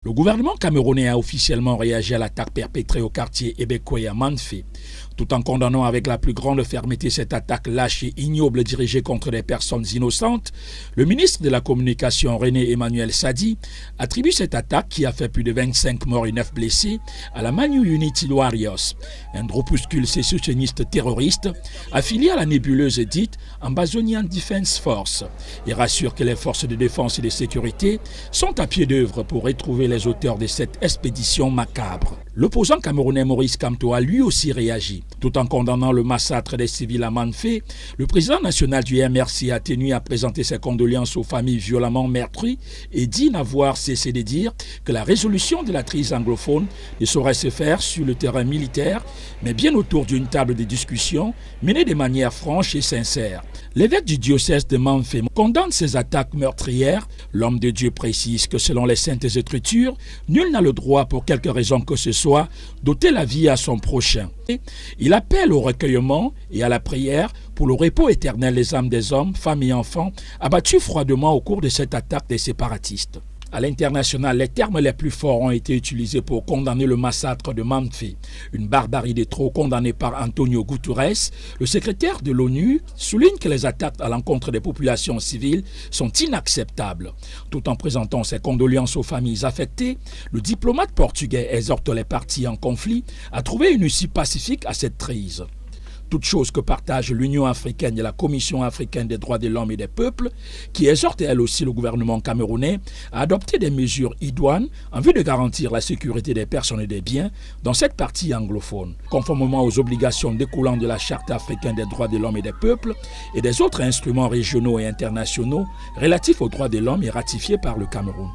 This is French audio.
Le gouvernement camerounais a officiellement réagi à l'attaque perpétrée au quartier Ebekwe à Manfé. Tout en condamnant avec la plus grande fermeté cette attaque lâche et ignoble dirigée contre des personnes innocentes, le ministre de la Communication René Emmanuel Sadi attribue cette attaque qui a fait plus de 25 morts et 9 blessés à la Manu Unity Warriors, un groupuscule sécessionniste terroriste affilié à la nébuleuse dite Ambazonian Defense Force et rassure que les forces de défense et de sécurité sont à pied d'œuvre pour retrouver les auteurs de cette expédition macabre. L'opposant camerounais Maurice Kamto a lui aussi réagi. Tout en condamnant le massacre des civils à Manfé, le président national du MRC a tenu à présenter ses condoléances aux familles violemment meurtries et dit n'avoir cessé de dire que la résolution de la crise anglophone ne saurait se faire sur le terrain militaire, mais bien autour d'une table de discussion menée de manière franche et sincère. L'évêque du diocèse de Manfé condamne ces attaques meurtrières. L'homme de Dieu précise que selon les saintes écritures, nul n'a le droit pour quelque raison que ce soit d'ôter la vie à son prochain. Il appelle au recueillement et à la prière pour le repos éternel des âmes des hommes, femmes et enfants abattus froidement au cours de cette attaque des séparatistes. À l'international, les termes les plus forts ont été utilisés pour condamner le massacre de Manfé, une barbarie de trop condamnée par Antonio Guterres. Le secrétaire de l'ONU souligne que les attaques à l'encontre des populations civiles sont inacceptables. Tout en présentant ses condoléances aux familles affectées, le diplomate portugais exhorte les parties en conflit à trouver une issue pacifique à cette crise. Toute chose que partage l'Union africaine et la Commission africaine des droits de l'homme et des peuples, qui exhorte elle aussi le gouvernement camerounais à adopter des mesures idoines en vue de garantir la sécurité des personnes et des biens dans cette partie anglophone, conformément aux obligations découlant de la Charte africaine des droits de l'homme et des peuples et des autres instruments régionaux et internationaux relatifs aux droits de l'homme et ratifiés par le Cameroun.